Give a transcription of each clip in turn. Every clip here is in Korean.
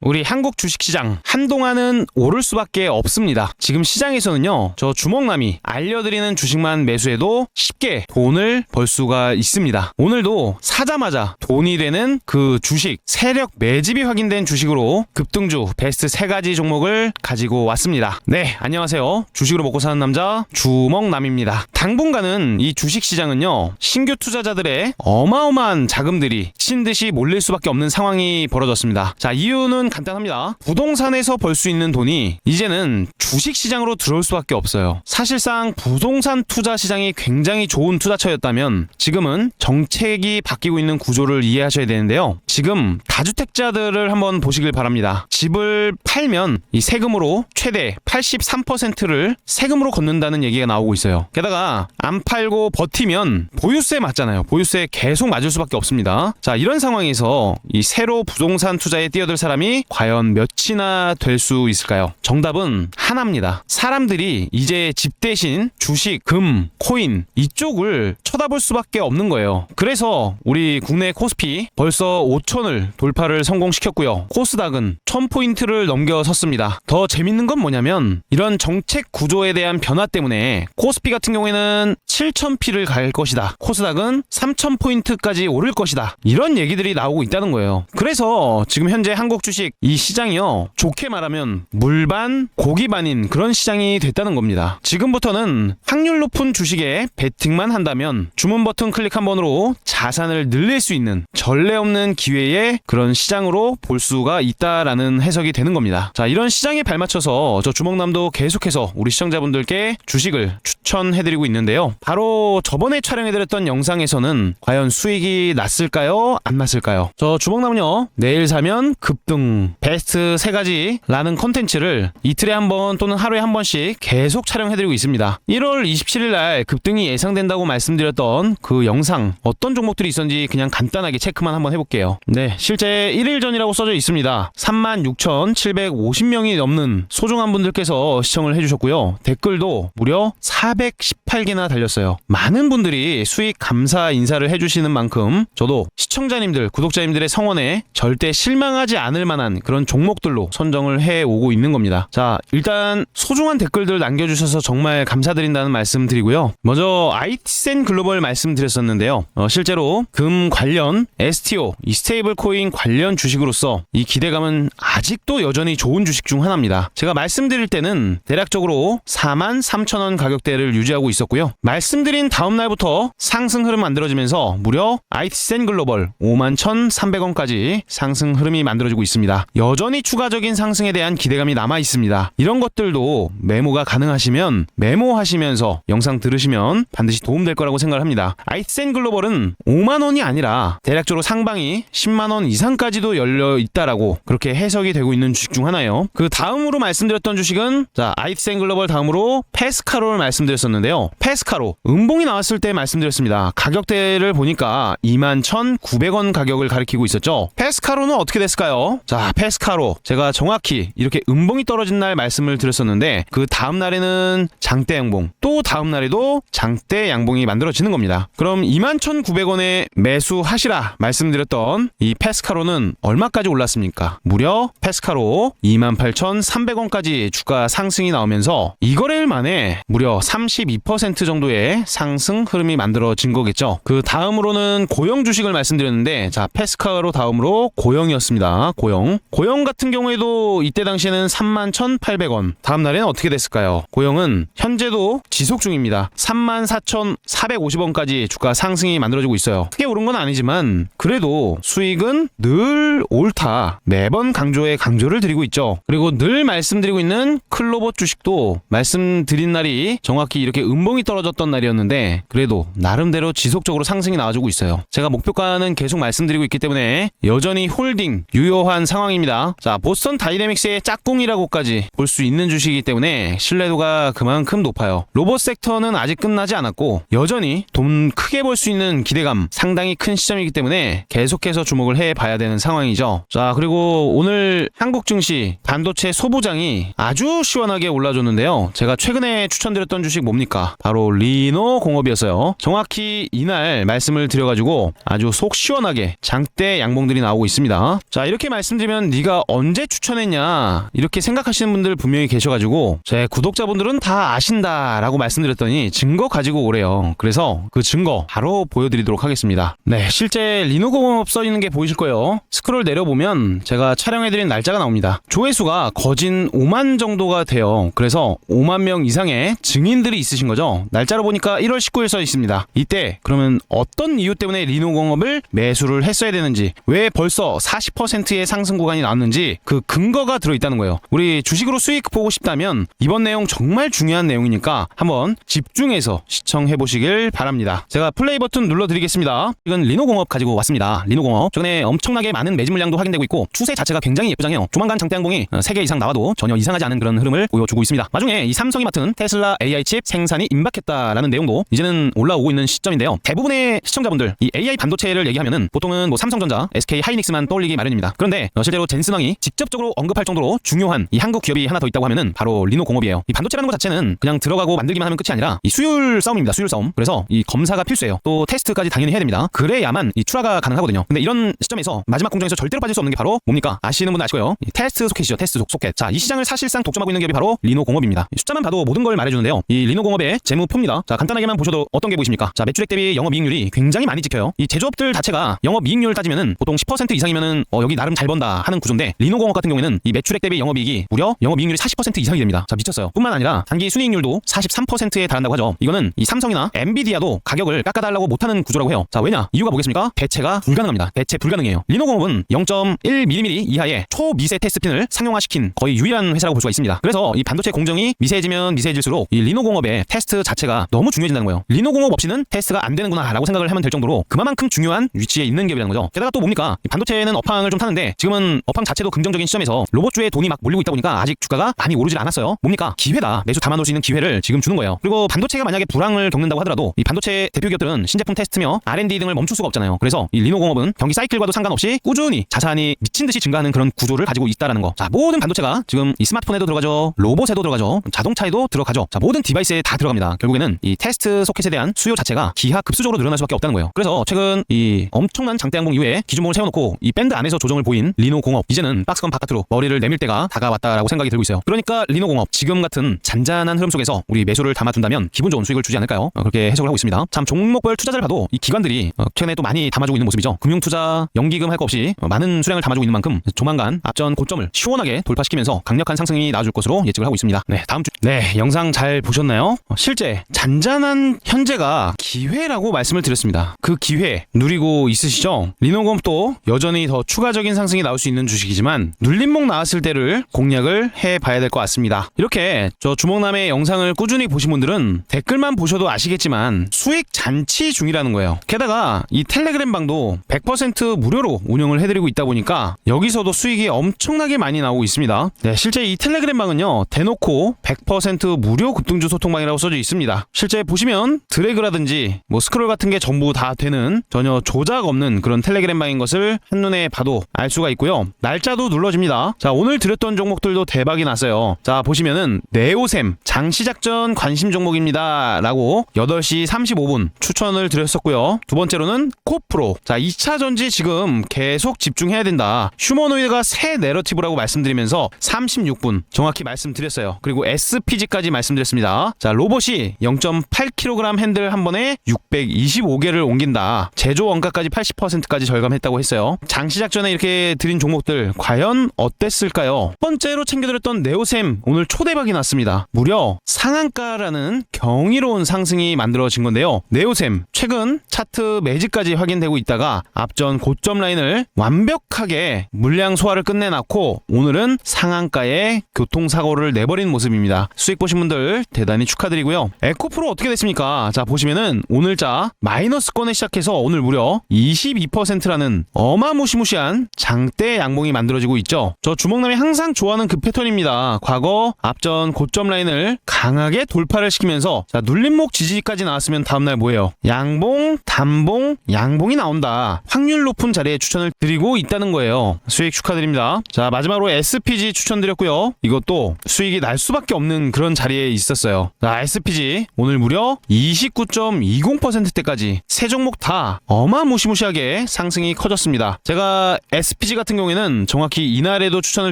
우리 한국 주식시장 한동안은 오를 수밖에 없습니다. 지금 시장에서는요, 저 주먹남이 알려드리는 주식만 매수해도 쉽게 돈을 벌 수가 있습니다. 오늘도 사자마자 돈이 되는 그 주식, 세력 매집이 확인된 주식으로 급등주 베스트 3가지 종목을 가지고 왔습니다. 네, 안녕하세요. 주식으로 먹고 사는 남자 주먹남입니다. 당분간은 이 주식시장은요, 신규 투자자들의 어마어마한 자금들이 미친듯이 몰릴 수밖에 없는 상황이 벌어졌습니다. 자, 이유는 간단합니다. 부동산에서 벌 수 있는 돈이 이제는 주식시장으로 들어올 수밖에 없어요. 사실상 부동산 투자 시장이 굉장히 좋은 투자처였다면 지금은 정책이 바뀌고 있는 구조를 이해하셔야 되는데요. 지금 다주택자들을 한번 보시길 바랍니다. 집을 팔면 이 세금으로 최대 83%를 세금으로 걷는다는 얘기가 나오고 있어요. 게다가 안 팔고 버티면 보유세 맞잖아요. 보유세 계속 맞을 수밖에 없습니다. 자, 이런 상황에서 이 새로 부동산 투자에 뛰어들 사람이 과연 몇이나 될 수 있을까요? 정답은 하나입니다. 사람들이 이제 집 대신 주식, 금, 코인 이쪽을 쳐다볼 수밖에 없는 거예요. 그래서 우리 국내 코스피 벌써 5천을 돌파를 성공시켰고요. 코스닥은 1000포인트를 넘겨섰습니다. 더 재밌는 건 뭐냐면 이런 정책 구조에 대한 변화 때문에 코스피 같은 경우에는 7000피를 갈 것이다. 코스닥은 3000포인트까지 오를 것이다. 이런 얘기들이 나오고 있다는 거예요. 그래서 지금 현재 한국 주식 이 시장이요, 좋게 말하면 물반 고기반인 그런 시장이 됐다는 겁니다. 지금부터는 확률 높은 주식에 베팅만 한다면 주문 버튼 클릭 한 번으로 자산을 늘릴 수 있는 전례 없는 기회의 그런 시장으로 볼 수가 있다라는 해석이 되는 겁니다. 자, 이런 시장에 발맞춰서 저 주먹남도 계속해서 우리 시청자분들께 주식을 추천해드리고 있는데요. 바로 저번에 촬영해드렸던 영상에서는 과연 수익이 났을까요? 안 났을까요? 저 주먹남은요, 내일 사면 급등 베스트 3가지 라는 컨텐츠를 이틀에 한 번 또는 하루에 한 번씩 계속 촬영해드리고 있습니다. 1월 27일 날 급등이 예상된다고 말씀드렸던 그 영상 어떤 종목들이 있었는지 그냥 간단하게 체크만 한번 해볼게요. 네, 실제 1일 전이라고 써져 있습니다. 36,750명이 넘는 소중한 분들께서 시청을 해주셨고요. 댓글도 무려 418개나 달렸어요. 많은 분들이 수익 감사 인사를 해주시는 만큼 저도 시청자님들, 구독자님들의 성원에 절대 실망하지 않을 만한 그런 종목들로 선정을 해오고 있는 겁니다. 자, 일단 소중한 댓글들 남겨주셔서 정말 감사드린다는 말씀 드리고요. 먼저 IT센 글로벌 말씀드렸었는데요. 실제로 금 관련 STO, 이 스테이블 코인 관련 주식으로서 이 기대감은 아직도 여전히 좋은 주식 중 하나입니다. 제가 말씀드릴 때는 대략적으로 43,000원 가격대를 유지하고 있었고요. 말씀드린 다음 날부터 상승 흐름 만들어지면서 무려 IT센 글로벌 51,300원까지 상승 흐름이 만들어지고 있습니다. 여전히 추가적인 상승에 대한 기대감이 남아 있습니다. 이런 것들도 메모가 가능하시면 메모하시면서 영상 들으시면 반드시 도움될 거라고 생각을 합니다. IT센 글로벌은 5만원이 아니라 대략적으로 상방이 10만원 이상까지도 열려 있다라고 그렇게 해석이 되고 있는 주식 중 하나예요. 그 다음으로 말씀드렸던 주식은 자, IT센 글로벌 다음으로 페스카로를 말씀드렸었는데요. 페스카로 음봉이 나왔을 때 말씀드렸습니다. 가격대를 보니까 21,900원 가격을 가리키고 있었죠. 페스카로는 어떻게 됐을까요? 자, 페스카로 제가 정확히 이렇게 음봉이 떨어진 날 말씀을 드렸었는데 그 다음 날에는 장대 양봉, 또 다음 날에도 장대 양봉이 만들어지는 겁니다. 그럼 21,900원에 매수하시라 말씀드렸던 이 페스카로는 얼마까지 올랐습니까? 무려 페스카로 28,300원까지 주가 상승이 나오면서 이거래일 만에 무려 32% 정도의 상승 흐름이 만들어진 거겠죠. 그 다음으로는 고영 주식을 말씀드렸는데 자, 페스카로 다음으로 고영이었습니다. 고영 같은 경우에도 이때 당시에는 31,800원. 다음 날에는 어떻게 됐을까요? 고영은 현재도 지속 중입니다. 34,450원까지 주가 상승이 만들어지고 있어요. 크게 오른 건 아니지만 그래도 수익은 늘 옳다. 매번 강조를 드리고 있죠. 그리고 늘 말씀드리고 있는 클로버 주식도 말씀드린 날이 정확히 이렇게 음봉이 떨어졌던 날이었는데 그래도 나름대로 지속적으로 상승이 나와주고 있어요. 제가 목표가는 계속 말씀드리고 있기 때문에 여전히 홀딩 유효한 상황입니다. 자, 보스턴 다이내믹스의 짝꿍이라고까지 볼 수 있는 주식이기 때문에 신뢰도가 그만큼 높아요. 로봇 섹터는 아직 끝나지 않았고 여전히 돈 크게 벌 수 있는 기대감 상당히 큰 시점이기 때문에 계속해서 주목을 해봐야 되는 상황이죠. 자, 그리고 오늘 한국 증시 반도체 소부장이 아주 시원하게 올라줬는데요. 제가 최근에 추천드렸던 주식 뭡니까? 바로 리노 공업이었어요. 정확히 이날 말씀을 드려가지고 아주 속 시원하게 장대 양봉들이 나오고 있습니다. 자, 이렇게 말씀드리면 되면 네가 언제 추천했냐 이렇게 생각하시는 분들 분명히 계셔가지고 제 구독자분들은 다 아신다라고 말씀드렸더니 증거 가지고 오래요. 그래서 그 증거 바로 보여드리도록 하겠습니다. 네, 실제 리노공업 써있는 게 보이실 거예요. 스크롤 내려보면 제가 촬영해드린 날짜가 나옵니다. 조회수가 거진 5만 정도가 돼요. 그래서 5만 명 이상의 증인들이 있으신 거죠. 날짜로 보니까 1월 19일 써 있습니다. 이때 그러면 어떤 이유 때문에 리노공업을 매수를 했어야 되는지, 왜 벌써 40%의 상승 구간이 나왔는지 그 근거가 들어있다는 거예요. 우리 주식으로 수익 보고 싶다면 이번 내용 정말 중요한 내용이니까 한번 집중해서 시청해 보시길 바랍니다. 제가 플레이 버튼 눌러드리겠습니다. 이건 리노공업 가지고 왔습니다. 리노공업 최근에 엄청나게 많은 매집 물량도 확인되고 있고 추세 자체가 굉장히 예쁘장해요. 조만간 장대항공이 3개 이상 나와도 전혀 이상하지 않은 그런 흐름을 보여주고 있습니다. 나중에 이 삼성이 맡은 테슬라 AI 칩 생산이 임박했다라는 내용도 이제는 올라오고 있는 시점인데요. 대부분의 시청자분들 이 AI 반도체를 얘기하면은 보통은 뭐 삼성전자, SK 하이닉스만 떠올리기 마련입니다. 그런데 실제로 젠슨왕이 직접적으로 언급할 정도로 중요한 이 한국 기업이 하나 더 있다고 하면은 바로 리노공업이에요. 이 반도체라는 것 자체는 그냥 들어가고 만들기만 하면 끝이 아니라 이 수율 싸움입니다. 수율 싸움. 그래서 이 검사가 필수예요. 또 테스트까지 당연히 해야 됩니다. 그래야만 이 출하가 가능하거든요. 근데 이런 시점에서 마지막 공정에서 절대로 빠질 수 없는 게 바로 뭡니까? 아시는 분들 아시고요. 이 테스트 소켓이죠. 테스트 소켓. 자, 이 시장을 사실상 독점하고 있는 기업이 바로 리노공업입니다. 숫자만 봐도 모든 걸 말해주는데요. 이 리노공업의 재무표입니다. 자, 간단하게만 보셔도 어떤 게 보이십니까? 자, 매출액 대비 영업이익률이 굉장히 많이 찍혀요. 이 제조업들 자체가 영업이익률 따지면은 보통 10% 이상이면은 여기 나름 잘 번다 하는 구조인데 리노공업 같은 경우에는 이 매출액 대비 영업이익이 무려 영업이익률이 40% 이상이 됩니다. 자, 미쳤어요. 뿐만 아니라 단기 순이익률도 43%에 달한다고 하죠. 이거는 이 삼성이나 엔비디아도 가격을 깎아달라고 못하는 구조라고 해요. 자, 왜냐? 이유가 뭐겠습니까? 대체가 불가능합니다. 대체 불가능해요. 리노공업은 0.1mm 이하의 초미세 테스트핀을 상용화시킨 거의 유일한 회사라고 볼 수가 있습니다. 그래서 이 반도체 공정이 미세해지면 미세해질수록 이 리노공업의 테스트 자체가 너무 중요해진다는 거예요. 리노공업 없이는 테스트가 안 되는구나 라고 생각을 하면 될 정도로 그만큼 중요한 위치에 있는 기업이라는 거죠. 게다가 또 뭡니까? 이 반도체는 업황을 좀 타는데 지금은 업황 자체도 긍정적인 시점에서 로봇주에 돈이 막 몰리고 있다 보니까 아직 주가가 많이 오르질 않았어요. 뭡니까? 기회다. 매수 담아놓을 수 있는 기회를 지금 주는 거예요. 그리고 반도체가 만약에 불황을 겪는다고 하더라도 이 반도체 대표 기업들은 신제품 테스트며 R&D 등을 멈출 수가 없잖아요. 그래서 이 리노공업은 경기 사이클과도 상관없이 꾸준히 자산이 미친 듯이 증가하는 그런 구조를 가지고 있다라는 거. 자, 모든 반도체가 지금 이 스마트폰에도 들어가죠. 로봇에도 들어가죠. 자동차에도 들어가죠. 자, 모든 디바이스에 다 들어갑니다. 결국에는 이 테스트 소켓에 대한 수요 자체가 기하급수적으로 늘어날 수밖에 없다는 거예요. 그래서 최근 이 엄청난 장대항공 이후에 기준봉을 세워놓고 이 밴드 안에서 조정을 보인 리노공업, 이제는 박스권 바깥으로 머리를 내밀 때가 다가왔다라고 생각이 들고 있어요. 그러니까 리노공업 지금 같은 잔잔한 흐름 속에서 우리 매수를 담아둔다면 기분 좋은 수익을 주지 않을까요? 그렇게 해석을 하고 있습니다. 참 종목별 투자자를 봐도 이 기관들이 최근에 또 많이 담아주고 있는 모습이죠. 금융투자, 연기금 할 거 없이 많은 수량을 담아주고 있는 만큼 조만간 앞전 고점을 시원하게 돌파시키면서 강력한 상승이 나와줄 것으로 예측을 하고 있습니다. 네, 다음 주 영상 잘 보셨나요? 실제 잔잔한 현재가 기회라고 말씀을 드렸습니다. 그 기회 누리고 있으시죠? 리노공업도 여전히 더 추가적인 상승이 나올 수 있는 주식이지만 눌림목 나왔을 때를 공략을 해봐야 될 것 같습니다. 이렇게 저 주먹남의 영상을 꾸준히 보신 분들은 댓글만 보셔도 아시겠지만 수익 잔치 중이라는 거예요. 게다가 이 텔레그램 방도 100% 무료로 운영을 해드리고 있다 보니까 여기서도 수익이 엄청나게 많이 나오고 있습니다. 네, 실제 이 텔레그램 방은요 대놓고 100% 무료 급등주 소통방이라고 써져 있습니다. 실제 보시면 드래그라든지 뭐 스크롤 같은 게 전부 다 되는 전혀 조작 없는 그런 텔레그램 방인 것을 한눈에 봐도 알 수가 있고요. 날짜도 눌러집니다. 자, 오늘 드렸던 종목들도 대박이 났어요. 자, 보시면은 네오셈 장시작 전 관심 종목입니다 라고 8시 35분 추천을 드렸었고요. 두 번째로는 코프로. 자, 2차 전지 지금 계속 집중해야 된다. 휴머노이드가 새 내러티브라고 말씀드리면서 36분 정확히 말씀드렸어요. 그리고 SPG까지 말씀드렸습니다. 자, 로봇이 0.8kg 핸들 한 번에 625개를 옮긴다. 제조 원가까지 80%까지 절감했다고 했어요. 장시작 전에 이렇게 드린 종목들 과연 어땠을까요? 첫 번째로 챙겨드렸던 네오셈 오늘 초대박이 났습니다. 무려 상한가라는 경이로운 상승이 만들어진 건데요. 네오셈 최근 차트 매집까지 확인되고 있다가 앞전 고점 라인을 완벽하게 물량 소화를 끝내놨고 오늘은 상한가에 교통사고를 내버린 모습입니다. 수익 보신 분들 대단히 축하드리고요. 에코프로 어떻게 됐습니까? 자, 보시면은 오늘자 마이너스권에 시작해서 오늘 무려 22%라는 어마무시무시한 장대 양봉이 만들어지고 있죠. 저 주먹남이 항상 좋아하는 그 패턴입니다. 과거 앞전 고점 라인을 강하게 돌파를 시키면서 자, 눌림목 지지까지 나왔으면 다음날 뭐예요? 양봉, 단봉, 양봉이 나온다. 확률 높은 자리에 추천을 드리고 있다는 거예요. 수익 축하드립니다. 자, 마지막으로 SPG 추천드렸고요. 이것도 수익이 날 수밖에 없는 그런 자리에 있었어요. 자, SPG 오늘 무려 29.20%대까지 세 종목 다 어마무시무시하게 상승이 커졌습니다. 제가 SPG 같은 경우에는 정확히 이날에도 추천을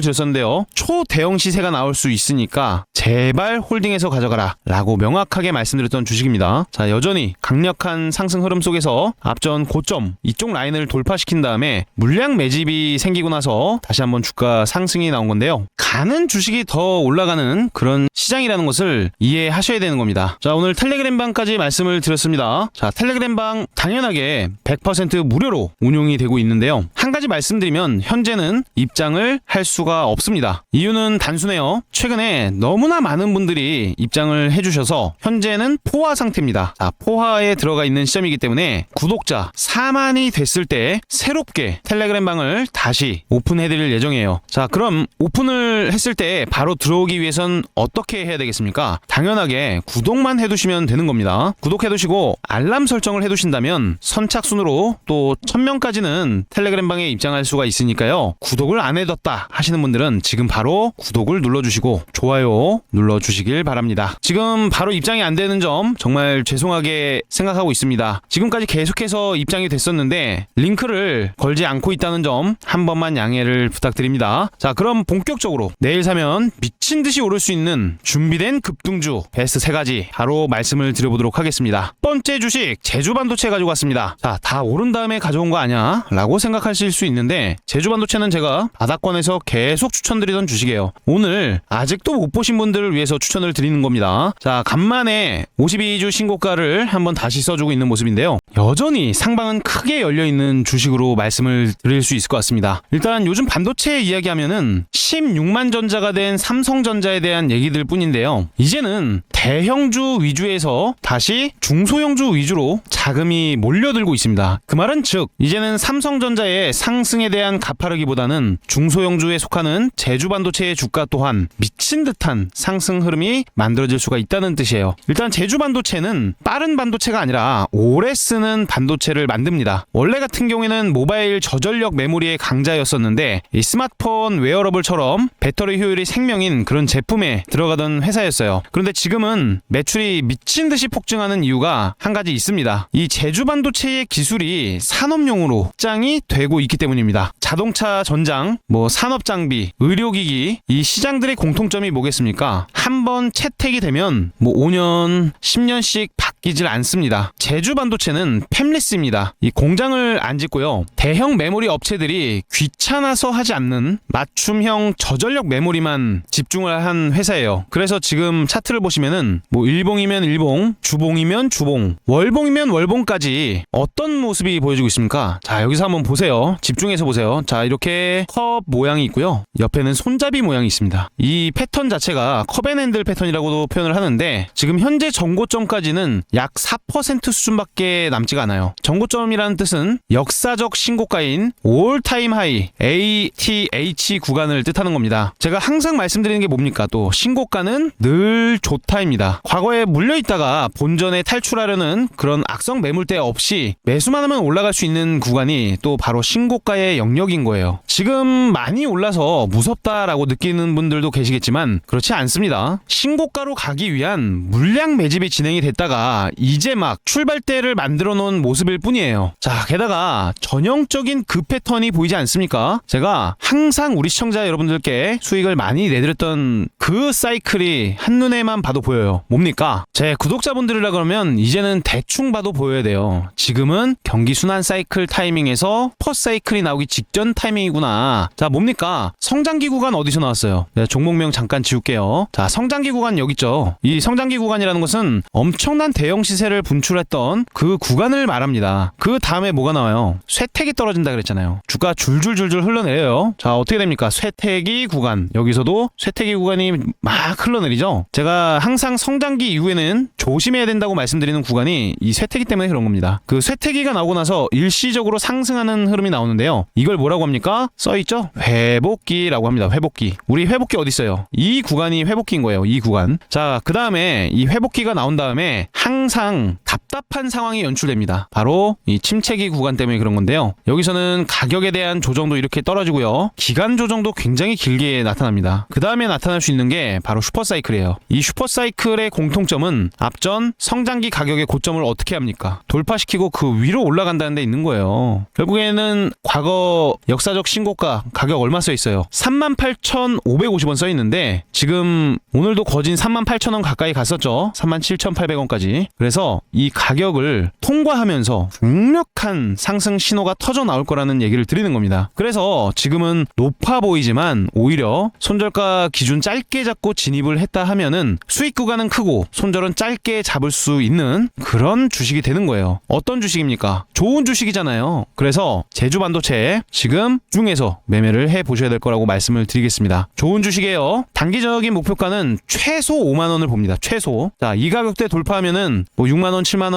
드렸었는데요. 초대형 시세가 나올 수 있으니까 제발 홀딩해서 가져가라 라고 명확하게 말씀드렸던 주식입니다. 자, 여전히 강력한 상승 흐름 속에서 앞전 고점 이쪽 라인을 돌파시킨 다음에 물량 매집이 생기고 나서 다시 한번 주가 상승이 나온 건데요. 가는 주식이 더 올라가는 그런 시장이라는 것을 이해하셔야 되는 겁니다. 자, 오늘 텔레그램방까지 말씀을 드렸습니다. 자, 텔레그램방 당연하게 100% 무료로 운용이 되고 있는데요. 한 가지 말씀드리면 현재는 입장을 할 수가 없습니다. 이유는 단순해요. 최근에 너무나 많은 분들이 입장을 해주셔서 현재는 포화 상태입니다. 자, 포화에 들어가 있는 시점이기 때문에 구독자 4만이 됐을 때 새롭게 텔레그램방을 다시 오픈해드릴 예정이에요. 자, 그럼 오픈을 했을 때 바로 들어오기 위해선 어떻게 해야 되겠습니까? 당연하게 구독만 해두시면 되는 겁니다. 구독해두시고 알람 설정을 해두신다면 선착순으로 또 1000명까지는 텔레그램방에 입장할 수가 있으니까요. 구독을 안 해뒀다 하시는 분들은 지금 바로 구독을 눌러주시고 좋아요 눌러주시길 바랍니다. 지금 바로 입장이 안 되는 점 정말 죄송하게 생각하고 있습니다. 지금까지 계속해서 입장이 됐었는데 링크를 걸지 않고 있다는 점 한 번만 양해를 부탁드립니다. 자, 그럼 본격적으로 내일 사면 미친듯이 오를 수 있는 준비된 급등주 베스트 3가지 바로 말씀을 드려보도록 하겠습니다. 첫 번째 주식 제주반도체 가지고 왔습니다. 자, 다 오른 다음에 가져온 거 아냐 라고 생각하실 수 있는데 제주반도체는 제가 바닥권에서 계속 추천드리던 주식이에요. 오늘 아직도 못 보신 분들을 위해서 추천을 드리는 겁니다. 자, 간만에 52주 신고가를 한번 다시 써주고 있는 모습인데요. 여전히 상방은 크게 열려있는 주식으로 말씀을 드릴 수 있을 것 같습니다. 일단 요즘 반도체 이야기하면은 16만 전자가 된 삼성전자에 대한 얘기들 뿐인데요. 이제는 대형주 위주에서 다시 중소형주 위주로 자금이 몰려들고 있습니다. 그 말은 즉 이제는 삼성전자의 상승에 대한 가파르기보다는 중소형주에 속하는 제주반도체의 주가 또한 미친 듯한 상승 흐름이 만들어질 수가 있다는 뜻이에요. 일단 제주반도체는 빠른 반도체가 아니라 오래 쓰는 반도체를 만듭니다. 원래 같은 경우에는 모바일 저전력 메모리의 강자였었는데 이 스마트폰 웨어러블처럼 배터리 효율이 생명인 그런 제품에 들어가던 회사였어요. 그런데 지금은 매출이 미친 듯이 폭증하는 이유가 한 가지 있습니다. 이 제주반도체의 기술이 산업용으로 확장이 되고 있기 때문입니다. 자동차 전장, 산업장비, 의료기기 이 시장들의 공통점이 뭐겠습니까? 한번 채택이 되면 5년, 10년씩 바뀌질 않습니다. 제주반도체는 팹리스입니다. 이 공장을 안 짓고요. 대형 메모리 업체들이 귀찮아서 하지 않는 맞춤형 저전력 메모리만 집중을 한 회사예요. 그래서 지금 차트를 보시면은 일봉이면 일봉, 주봉이면 주봉, 월봉이면 월봉까지 어떤 모습이 보여지고 있습니까? 자, 여기서 한번 보세요. 집중해서 보세요. 자, 이렇게 컵 모양이 있고요. 옆에는 손잡이 모양이 있습니다. 이 패턴 자체가 컵앤핸들 패턴이라고도 표현을 하는데 지금 현재 정고점까지는 약 4% 수준밖에 남지가 않아요. 정고점이라는 뜻은 역사적 신고가인 올타임 하이 ATH 구간을 뜻하는 겁니다. 제가 항상 말씀드리는 게 뭡니까? 또 신고가는 늘 좋다입니다. 과거에 물려있다가 본전에 탈출하려는 그런 악성 매물대 없이 매수만 하면 올라갈 수 있는 구간이 또 바로 신고가의 영역인 거예요. 지금 많이 올라서 무섭다라고 느끼는 분들도 계시겠지만 그렇지 않습니다. 신고가로 가기 위한 물량 매집이 진행이 됐다가 이제 막 출발대를 만들어 놓은 모습일 뿐이에요. 자, 게다가 전형적인 그 패턴이 보이지 않습니까? 제가 항상 우리 시청자 여러분들께 수익을 많이 내드렸던 그 사이클이 한눈에만 봐도 보여요. 뭡니까? 제 구독자분들이라 그러면 이제는 대충 봐도 보여야 돼요. 지금은 경기 순환 사이클 타이밍에서 퍼스 사이클이 나오기 직전 타이밍이구나. 자, 뭡니까? 성장기 구간 어디서 나왔어요? 네, 종목명 잠깐 지울게요. 자, 성장기 구간 여기 있죠. 이 성장기 구간이라는 것은 엄청난 대형 시세를 분출했던 그 구간을 말합니다. 그 다음에 뭐가 나와요? 쇠택이 떨어진다 그랬잖아요. 주가 줄줄줄줄 흘러내려요. 자, 어떻게 됩니까? 쇠택이 구간. 여기서도 쇠택이 구간이 막 흘러내리죠. 제가 항상 성장기 이후에는 조심해야 된다고 말씀드리는 구간이 이 쇠퇴기 때문에 그런 겁니다. 그 쇠퇴기가 나오고 나서 일시적으로 상승하는 흐름이 나오는데요. 이걸 뭐라고 합니까? 써있죠? 회복기라고 합니다. 회복기. 우리 회복기 어디 있어요? 이 구간이 회복기인 거예요. 이 구간. 자, 그 다음에 이 회복기가 나온 다음에 항상 답답한 상황이 연출됩니다. 바로 이 침체기 구간 때문에 그런 건데요. 여기서는 가격에 대한 조정도 이렇게 떨어지고요. 기간 조정도 굉장히 길게 나타납니다. 그 다음에 나타날 수 있는 게 바로 슈퍼사이클이에요. 이 슈퍼사이클의 공통점은 앞전 성장기 가격의 고점을 어떻게 합니까? 돌파시키고 그 위로 올라간다는 데 있는 거예요. 결국에는 과거 역사적 신고가 가격 얼마 써 있어요? 38,550원 써 있는데 지금 오늘도 거진 38,000원 가까이 갔었죠. 37,800원까지. 그래서 이 가격을 통과하면서 강력한 상승 신호가 터져 나올 거라는 얘기를 드리는 겁니다. 그래서 지금은 높아 보이지만 오히려 손절가 기준 짧게 잡고 진입을 했다 하면은 수익 구간은 크고 손절은 짧게 잡을 수 있는 그런 주식이 되는 거예요. 어떤 주식입니까? 좋은 주식이잖아요. 그래서 제주반도체 지금 중에서 매매를 해 보셔야 될 거라고 말씀을 드리겠습니다. 좋은 주식이에요. 단기적인 목표가는 최소 5만원을 봅니다. 최소. 자, 이 가격대 돌파하면은 뭐 6만원, 7만원,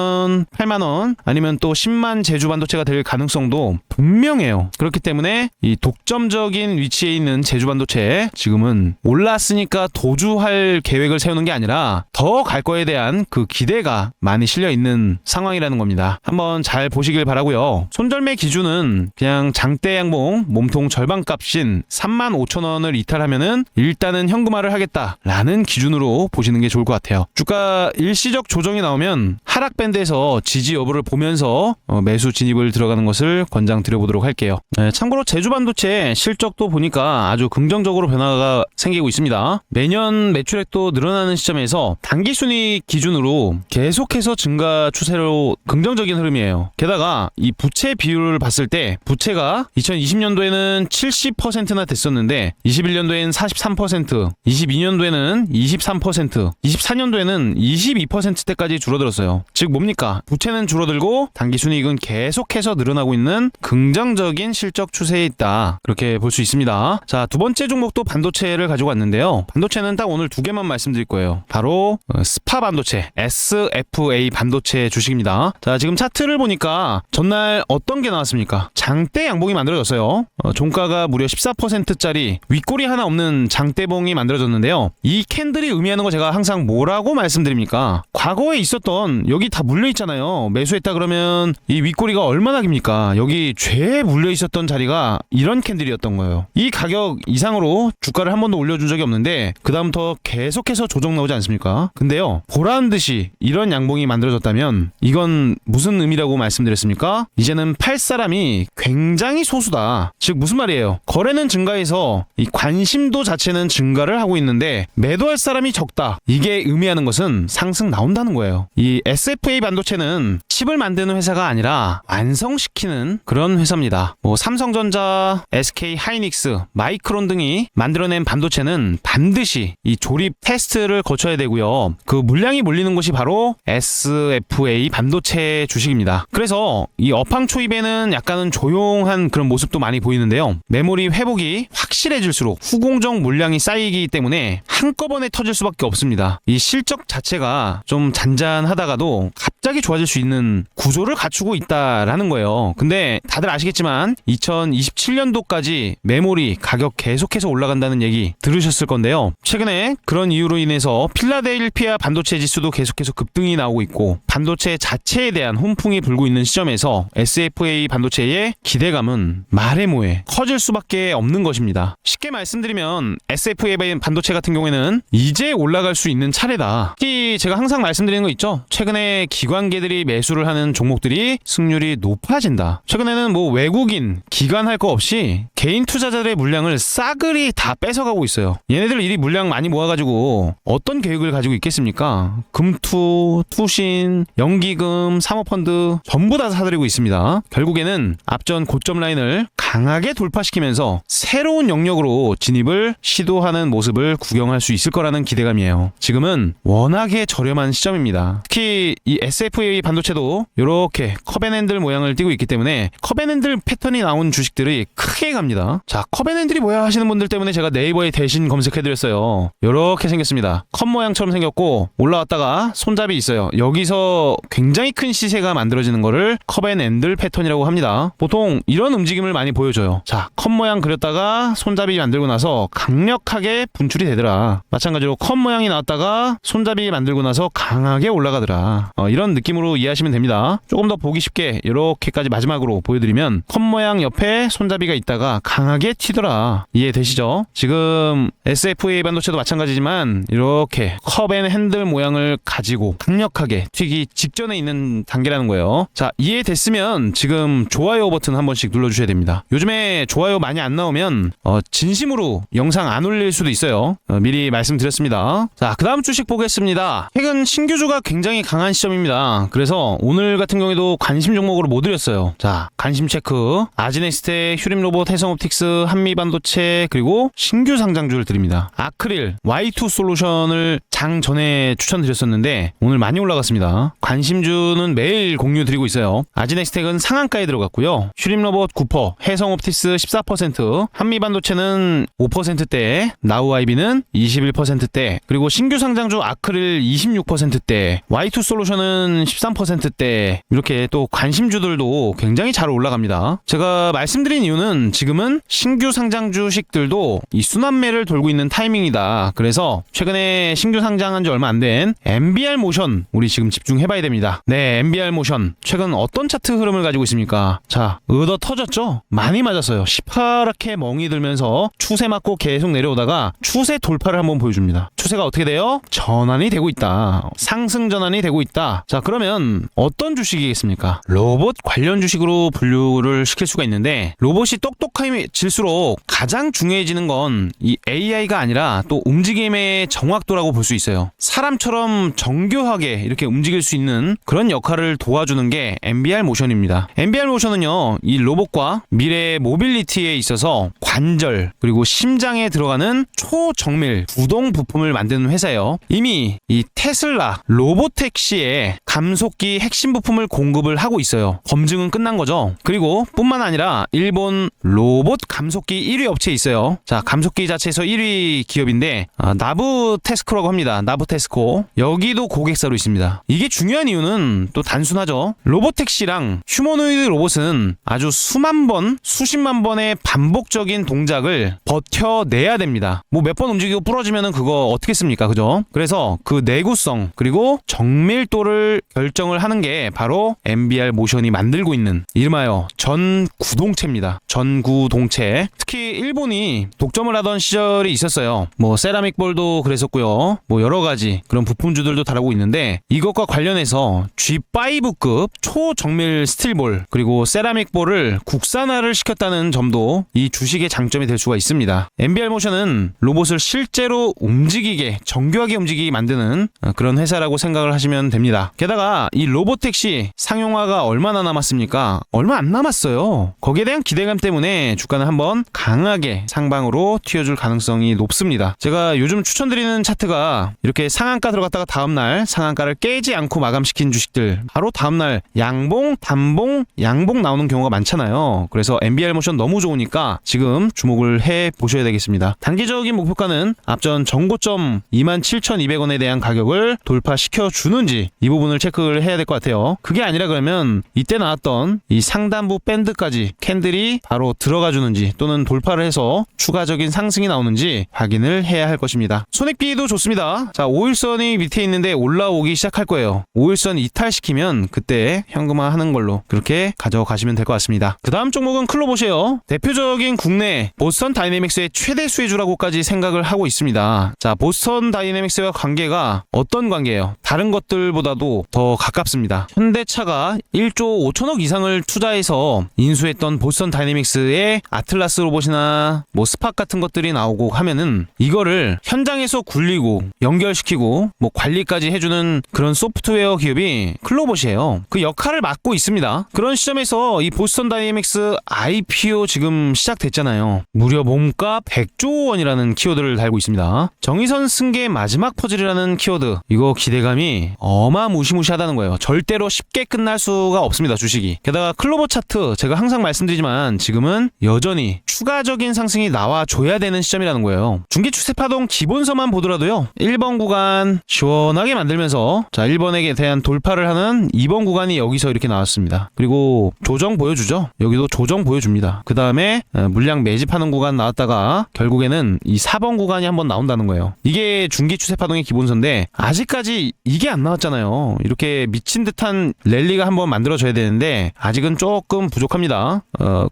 8만원 아니면 또 10만 제주반도체가 될 가능성도 분명해요. 그렇기 때문에 이 독점적인 위치에 있는 제주반도체 지금은 올랐으니까 도주할 계획을 세우는 게 아니라 더 갈 거에 대한 그 기대가 많이 실려 있는 상황이라는 겁니다. 한번 잘 보시길 바라고요. 손절매 기준은 그냥 장대 양봉 몸통 절반값인 35,000원을 이탈하면은 일단은 현금화를 하겠다라는 기준으로 보시는 게 좋을 것 같아요. 주가 일시적 조정이 나오면 하락 밴드에서 지지 여부를 보면서 매수 진입을 들어가는 것을 권장드려보도록 할게요. 참고로 제주반도체 실적도 보니까 아주 긍정적으로 변화가 생기고 있습니다. 매년 매출액도 늘어나는 시점에서 단기순이익 기준으로 계속해서 증가 추세로 긍정적인 흐름이에요. 게다가 이 부채 비율을 봤을 때 부채가 2020년도에는 70%나 됐었는데 21년도에는 43%, 22년도에는 23%, 24년도에는 22%대까지 줄어들었어요. 즉 뭡니까? 부채는 줄어들고 단기순이익은 계속해서 늘어나고 있는 긍정적인 실적 추세에 있다. 그렇게 볼 수 있습니다. 자, 두 번째 종목도 반도체를 가지고 왔는데요. 반도체는 딱 오늘 두 개만 말씀드릴 거예요. 바로 스파 반도체, SFA 반도체 주식입니다. 자, 지금 차트를 보니까 전날 어떤 게 나왔습니까? 장대 양봉이 만들어졌어요. 종가가 무려 14%짜리 윗꼬리 하나 없는 장대봉이 만들어졌는데요. 이 캔들이 의미하는 거 제가 항상 뭐라고 말씀드립니까? 과거에 있었던 여기 다 물려 있잖아요. 매수했다 그러면 이 윗꼬리가 얼마나 깁니까? 여기 죄에 물려 있었던 자리가 이런 캔들이었던 거예요. 이 가격 이상으로 주가를 한 번도 올려준 적이 없는데 그 다음부터 계속해서 조정 나오지 않습니까? 근데요, 보란 듯이 이런 양봉이 만들어졌다면 이건 무슨 의미라고 말씀드렸습니까? 이제는 팔 사람이 굉장히 소수다. 즉 무슨 말이에요? 거래는 증가해서 이 관심도 자체는 증가를 하고 있는데 매도할 사람이 적다. 이게 의미하는 것은 상승 나온다는 거예요. 이 SFA 반도체는 칩을 만드는 회사가 아니라 완성시키는 그런 회사입니다. 뭐 삼성전자, SK 하이닉스, 마이크론 등이 만들어낸 반도체는 반드시 이 조립 테스트를 거쳐야 되고요. 그 물량이 몰리는 곳이 바로 SFA 반도체 주식입니다. 그래서 이 업황 초입에는 약간은 조용한 그런 모습도 많이 보이는데요. 메모리 회복이 확실해질수록 후공정 물량이 쌓이기 때문에 한꺼번에 터질 수밖에 없습니다. 이 실적 자체가 좀 잔잔하다가도 갑자기 좋아질 수 있는 구조를 갖추고 있다라는 거예요. 근데 다들 아시겠지만 2027년도까지 메모리 가격 계속해서 올라간다는 얘기 들으셨을 건데요. 최근에 그런 이유로 인해서 필라델피아 반도체 지수도 계속해서 급등이 나오고 있고 반도체 자체에 대한 훈풍이 불고 있는 시점에서 SFA 반도체의 기대감은 말해 뭐해 커질 수밖에 없는 것입니다. 쉽게 말씀드리면 SFA 반도체 같은 경우에는 이제 올라갈 수 있는 차례다. 특히 제가 항상 말씀드리는 거 있죠. 최근에 기관계들이 매수를 하는 종목들이 승률이 높아진다. 최근에는 뭐 외국인, 기관 할 거 없이 개인 투자자들의 물량을 싸그리 다 뺏어가고 있어요. 얘네들 이리 물량 많이 모아가지고 어떤 계획을 가지고 있겠습니까? 금투, 투신, 연기금, 사모펀드 전부 다 사들이고 있습니다. 결국에는 앞전 고점 라인을 강하게 돌파시키면서 새로운 영역으로 진입을 시도하는 모습을 구경할 수 있을 거라는 기대감이에요. 지금은 워낙에 저렴한 시점입니다. 특히 이 SFA 반도체도 이렇게 컵앤핸들 모양을 띠고 있기 때문에 컵앤핸들 패턴이 나온 주식들이 크게 갑니다. 자, 컵앤핸들이 뭐야 하시는 분들 때문에 제가 네이버에 대신 검색해드렸어요. 이렇게 생겼습니다. 컵 모양처럼 생겼고 올라왔다가 손잡이 있어요. 여기서 굉장히 큰 시세가 만들어지는 거를 컵앤핸들 패턴이라고 합니다. 보통 이런 움직임을 많이 보여줘요. 자, 컵 모양 그렸다가 손잡이 만들고 나서 강력하게 분출이 되더라. 마찬가지로 컵 모양이 나왔다가 손잡이 만들고 나서 강하게 올라가더라. 이런 느낌으로 이해하시면 됩니다. 조금 더 보기 쉽게 이렇게까지 마지막으로 보여드리면 컵 모양 옆에 손잡이가 있다가 강하게 튀더라. 이해되시죠? 지금 SFA 반도체도 마찬가지지만 이렇게 컵 앤 핸들 모양을 가지고 강력하게 튀기 직전에 있는 단계라는 거예요. 자, 이해됐으면 지금 좋아요 버튼 한 번씩 눌러주셔야 됩니다. 요즘에 좋아요 많이 안 나오면 진심으로 영상 안 올릴 수도 있어요. 미리 말씀드렸습니다. 자, 그 다음 주식 보겠습니다. 최근 신규주가 굉장히 강한 시점입니다. 그래서 오늘 같은 경우에도 관심 종목으로 못 드렸어요. 자, 관심 체크. 아지네스텍, 휴림로봇, 해성옵틱스, 한미반도체, 그리고 신규 상장주를 드립니다. 아크릴, Y2 솔루션을 장 전에 추천드렸었는데 오늘 많이 올라갔습니다. 관심주는 매일 공유 드리고 있어요. 아지네스텍은 상한가에 들어갔고요. 휴림로봇 9%, 해성옵틱스 14%, 한미반도체는 5%대, 나우아이비는 21%대, 그리고 신규 상장주 아크릴 26%대, Y2 솔루션은 13%대, 이렇게 또 관심주들도 굉장히 잘 올라갑니다. 제가 말씀드린 이유는 지금은 신규 상장 주식들도 이 순환매를 돌고 있는 타이밍이다. 그래서 최근에 신규 상장한 지 얼마 안 된 MBR 모션 우리 지금 집중해봐야 됩니다. 네, MBR 모션 최근 어떤 차트 흐름을 가지고 있습니까? 자, 얻어 터졌죠? 많이 맞았어요. 시퍼렇게 멍이 들면서 추세 맞고 계속 내려오다가 추세 돌파를 한번 보여줍니다. 추세가 어떻게 돼요? 전환이 되고 있다. 상승 전환이 되고 있다. 자, 그러면 어떤 주식이겠습니까? 로봇 관련 주식으로 분류를 시킬 수가 있는데, 로봇이 똑똑해질수록 가장 중요해지는 건 이 AI가 아니라 또 움직임의 정확도라고 볼 수 있어요. 사람처럼 정교하게 이렇게 움직일 수 있는 그런 역할을 도와주는 게 MBR 모션입니다. MBR 모션은요, 이 로봇과 미래의 모빌리티에 있어서 관절 그리고 심장에 들어가는 초정밀 구동 부품을 만드는 회사예요. 이미 이 테슬라 로보택시에 감속기 핵심 부품을 공급을 하고 있어요. 검증은 끝난 거죠. 그리고 뿐만 아니라 일본 로봇 감속기 1위 업체에 있어요. 자, 감속기 자체에서 1위 기업인데 나부테스코라고 합니다. 나부테스코. 여기도 고객사로 있습니다. 이게 중요한 이유는 또 단순하죠. 로보택시랑 휴머노이드 로봇은 아주 수만 번, 수십만 번의 반복적인 동작을 버텨내야 됩니다. 뭐 몇 번 움직이고 부러지면은 그거 어떻겠습니까? 그죠? 그래서 그 내구성 그리고 정밀도를 결정을 하는 게 바로 MBR 모션이 만들고 있는 이름하여 전구동체입니다. 전구동체. 특히 일본이 독점을 하던 시절이 있었어요. 뭐 세라믹 볼도 그랬었고요. 뭐 여러 가지 그런 부품주들도 다루고 있는데, 이것과 관련해서 G5급 초정밀 스틸볼 그리고 세라믹 볼을 국산화를 시켰다는 점도 이 주식의 장점이 될 수가 있습니다. MBR 모션은 로봇을 실제로 움직이게, 정교하게 움직이게 만드는 그런 회사라고 생각을 하시면 됩니다. 게다가 이 로보택시 상용화가 얼마나 남았습니까? 얼마 안 남았어요. 거기에 대한 기대감 때문에 주가는 한번 강하게 상방으로 튀어줄 가능성이 높습니다. 제가 요즘 추천드리는 차트가 이렇게 상한가 들어갔다가 다음날 상한가를 깨지 않고 마감시킨 주식들, 바로 다음날 양봉, 단봉, 양봉 나오는 경우가 많잖아요. 그래서 MBR 모션 너무 좋으니까 지금 주목을 해 보셔야 되겠습니다. 단기적인 목표가는 앞전 정고점 27,200원에 대한 가격을 돌파시켜 주는지 이 부분을 체크를 해야 될 것 같아요. 그게 아니라 그러면 이때 나왔던 이 상단부 밴드까지 캔들이 바로 들어가 주는지 또는 돌파를 해서 추가적인 상승이 나오는지 확인을 해야 할 것입니다. 손익비도 좋습니다. 자, 5일선이 밑에 있는데 올라오기 시작할 거예요. 5일선 이탈시키면 그때 현금화 하는 걸로 그렇게 가져가시면 될 것 같습니다. 그 다음 종목은 클로봇이에요. 대표적인 국내 보스턴 다이내믹스의 최대 수혜주라고까지 생각을 하고 있습니다. 자, 보스턴 다이내믹스와 관계가 어떤 관계예요? 다른 것들보다도 더 가깝습니다. 현대차가 1조 5천억 이상을 투자해서 인수했던 보스턴 다이내믹스의 아틀라스 로봇이나 뭐 스팍 같은 것들이 나오고 하면은 이거를 현장에서 굴리고 연결시키고 뭐 관리까지 해주는 그런 소프트웨어 기업이 클로봇이에요. 그 역할을 맡고 있습니다. 그런 시점에서 이 보스턴 다이내믹스 IPO 지금 시작됐잖아요. 무려 몸값 100조 원이라는 키워드를 달고 있습니다. 정의선 승계의 마지막 퍼즐이라는 키워드, 이거 기대감이 어마무시무시하다는 거예요. 절대로 쉽게 끝날 수가 없습니다, 주식이. 게다가 클로봇 차트 제가 항상 말씀드리지만 지금은 여전히 추가적인 상승이 나와줘야 되는 시점이라는 거예요. 중기 추세 파동 기본서만 보더라도요, 1번 구간 시원하게 만들면서 자, 1번에 대한 돌파를 하는 2번 구간이 여기서 이렇게 나왔습니다. 그리고 조정 보여주죠. 여기도 조정 보여줍니다. 그 다음에 물량 매집하는 구간 나왔다가 결국에는 이 4번 구간이 한번 나온다는 거예요. 이게 중기 추세 파동의 기본서인데 아직까지 이게 안 나왔잖아요. 있어요. 이렇게 미친 듯한 랠리가 한번 만들어져야 되는데 아직은 조금 부족합니다.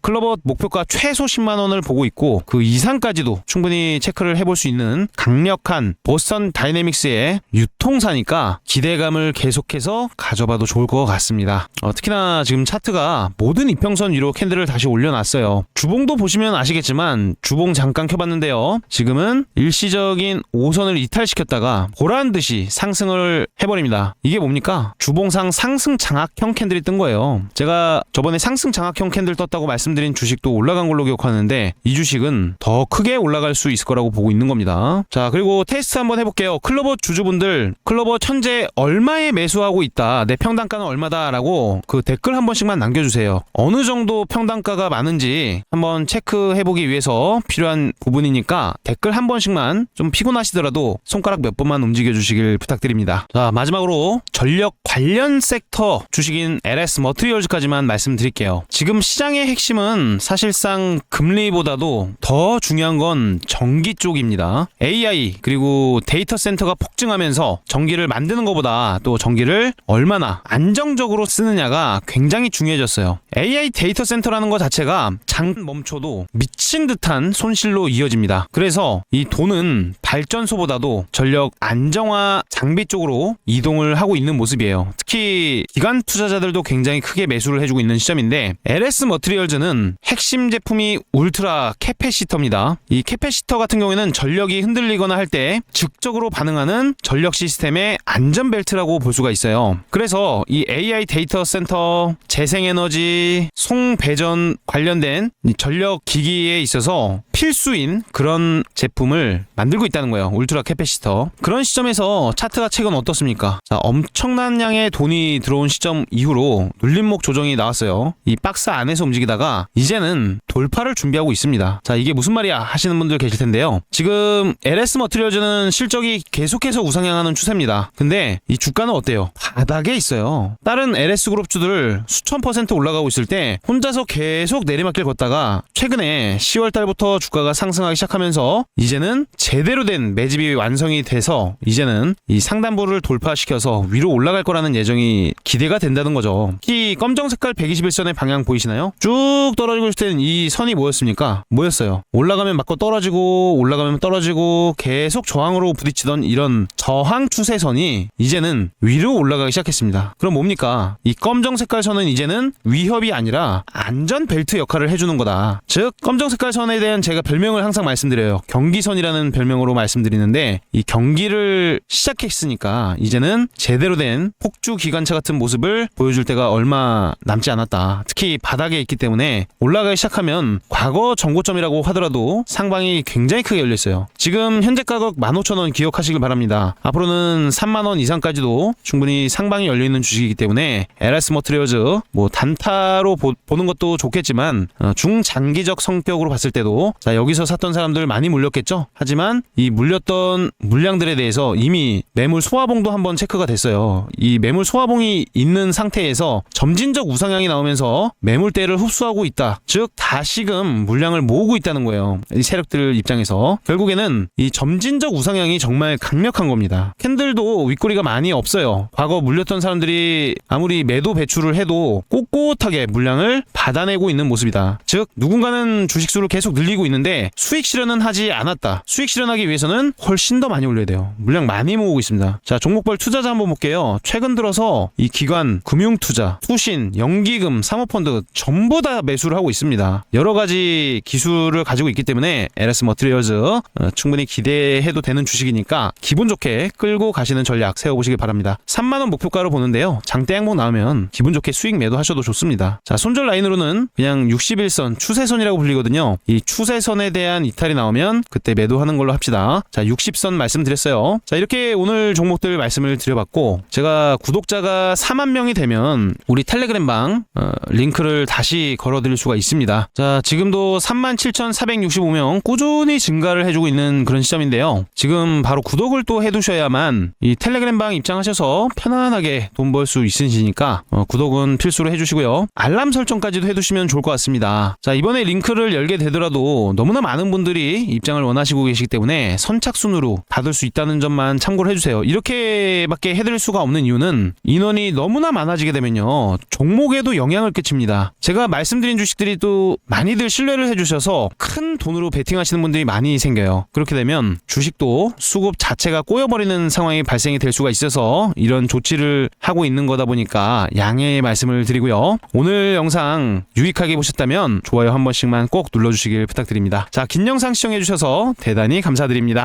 클로버 목표가 최소 10만원을 보고 있고 그 이상까지도 충분히 체크를 해볼 수 있는 강력한 보스턴 다이내믹스의 유통사니까 기대감을 계속해서 가져봐도 좋을 것 같습니다. 특히나 지금 차트가 모든 이평선 위로 캔들을 다시 올려놨어요. 주봉도 보시면 아시겠지만 주봉 잠깐 켜봤는데요. 지금은 일시적인 5선을 이탈시켰다가 보란듯이 상승을 해버립니다. 이게 뭡니까? 주봉상 상승 장악형 캔들이 뜬 거예요. 제가 저번에 상승 장악형 캔들 떴다고 말씀드린 주식도 올라간 걸로 기억하는데 이 주식은 더 크게 올라갈 수 있을 거라고 보고 있는 겁니다. 자, 그리고 테스트 한번 해볼게요. 클로버 주주분들, 클로버 현재 얼마에 매수하고 있다, 내 평단가는 얼마다 라고 그 댓글 한 번씩만 남겨주세요. 어느 정도 평단가가 많은지 한번 체크해보기 위해서 필요한 부분이니까 댓글 한 번씩만, 좀 피곤하시더라도 손가락 몇 번만 움직여주시길 부탁드립니다. 자, 마지막으로 전력 관련 섹터 주식인 LS 머트리얼즈까지만 말씀드릴게요. 지금 시장의 핵심은 사실상 금리보다도 더 중요한 건 전기 쪽입니다. AI 그리고 데이터 센터가 폭증하면서 전기를 만드는 것보다 또 전기를 얼마나 안정적으로 쓰느냐가 굉장히 중요해졌어요. AI 데이터 센터라는 것 자체가 잠깐 멈춰도 미친 듯한 손실로 이어집니다. 그래서 이 돈은 발전소보다도 전력 안정화 장비 쪽으로 이동을 하고 있는 모습이에요. 특히 기관 투자자들도 굉장히 크게 매수를 해주고 있는 시점인데 LS 머트리얼즈는 핵심 제품이 울트라 캐패시터입니다. 이 캐패시터 같은 경우에는 전력이 흔들리거나 할 때 즉적으로 반응하는 전력 시스템의 안전벨트라고 볼 수가 있어요. 그래서 이 AI 데이터 센터, 재생에너지, 송배전 관련된 전력 기기에 있어서 필수인 그런 제품을 만들고 있다는 거예요. 울트라 캐패시터. 그런 시점에서 차트가 최근 어떻습니까? 자, 엄청난 양의 돈이 들어온 시점 이후로 눌림목 조정이 나왔어요. 이 박스 안에서 움직이다가 이제는 돌파를 준비하고 있습니다. 자, 이게 무슨 말이야 하시는 분들 계실 텐데요. 지금 LS 머트리얼즈는 실적이 계속해서 우상향하는 추세입니다. 근데 이 주가는 어때요? 바닥에 있어요. 다른 LS 그룹주들 수천 % 올라가고 있을 때 혼자서 계속 내리막길 걷다가 최근에 10월 달부터 주가가 상승하기 시작하면서 이제는 제대로 된 매집이 완성이 돼서 이제는 이 상단부를 돌파시켜서 위로 올라갈 거라는 예정이 기대가 된다는 거죠. 특히 검정 색깔 121선의 방향 보이시나요? 쭉 떨어지고 있을 때는 이 선이 뭐였습니까? 뭐였어요? 올라가면 맞고 떨어지고 올라가면 떨어지고 계속 저항으로 부딪히던 이런 저항 추세선이 이제는 위로 올라가기 시작했습니다. 그럼 뭡니까? 이 검정 색깔 선은 이제는 위협이 아니라 안전 벨트 역할을 해주는 거다. 즉 검정 색깔 선에 대한 제가 별명을 항상 말씀드려요. 경기선이라는 별명으로 말씀드리는데 이 경기를 시작했으니까 이제는 제대로 된 폭주 기관차 같은 모습을 보여줄 때가 얼마 남지 않았다. 특히 바닥에 있기 때문에 올라가기 시작하면 과거 정고점이라고 하더라도 상방이 굉장히 크게 열렸어요. 지금 현재 가격 15,000원 기억하시길 바랍니다. 앞으로는 3만원 이상까지도 충분히 상방이 열려있는 주식이기 때문에 LS 머트리얼즈 뭐 단타로 보는 것도 좋겠지만 중장기적 성격으로 봤을 때도 자, 여기서 샀던 사람들 많이 물렸겠죠? 하지만 이 물렸던 물량들에 대해서 이미 매물 소화봉도 한번 체크가 됐어요. 이 매물 소화봉이 있는 상태에서 점진적 우상향이 나오면서 매물대를 흡수하고 있다. 즉 다시금 물량을 모으고 있다는 거예요. 이 세력들 입장에서 결국에는 이 점진적 우상향이 정말 강력한 겁니다. 캔들도 윗꼬리가 많이 없어요. 과거 물렸던 사람들이 아무리 매도 배출을 해도 꼿꼿하게 물량을 받아내고 있는 모습이다. 즉 누군가는 주식수를 계속 늘리고 있는데 수익 실현은 하지 않았다. 수익 실현하기 위해서는 훨씬 더 많이 올려야 돼요. 물량 많이 모으고 있습니다. 자, 종목별 투자자 한번 볼게요. 최근 들어서 이 기관, 금융투자, 투신, 연기금, 사모펀드 전부 다 매수를 하고 있습니다. 여러 가지 기술을 가지고 있기 때문에 LS 머트리얼즈 충분히 기대해도 되는 주식이니까 기분 좋게 끌고 가시는 전략 세워보시길 바랍니다. 3만원 목표가로 보는데요. 장대 항목 나오면 기분 좋게 수익 매도하셔도 좋습니다. 자, 손절 라인으로는 그냥 61선 추세선이라고 불리거든요. 이 추세선에 대한 이탈이 나오면 그때 매도하는 걸로 합시다. 자, 60선 말씀드렸어요. 자, 이렇게 오늘 종목들 말씀을 드려봤고 제가 구독자가 4만 명이 되면 우리 텔레그램방 링크를 다시 걸어드릴 수가 있습니다. 자, 지금도 37,465명 꾸준히 증가를 해주고 있는 그런 시점인데요. 지금 바로 구독을 또 해두셔야만 이 텔레그램방 입장하셔서 편안하게 돈 벌 수 있으시니까 구독은 필수로 해주시고요. 알람 설정까지도 해두시면 좋을 것 같습니다. 자, 이번에 링크를 열게 되더라도 너무나 많은 분들이 입장을 원하시고 계시기 때문에 선착순으로 받을 수 있다는 점만 참고를 해주세요. 이렇게밖에 해드릴 추천드릴 수가 없는 이유는 인원이 너무나 많아지게 되면요, 종목에도 영향을 끼칩니다. 제가 말씀드린 주식들이 또 많이들 신뢰를 해주셔서 큰 돈으로 베팅하시는 분들이 많이 생겨요. 그렇게 되면 주식도 수급 자체가 꼬여버리는 상황이 발생이 될 수가 있어서 이런 조치를 하고 있는 거다 보니까 양해의 말씀을 드리고요. 오늘 영상 유익하게 보셨다면 좋아요 한 번씩만 꼭 눌러주시길 부탁드립니다. 자, 긴 영상 시청해주셔서 대단히 감사드립니다.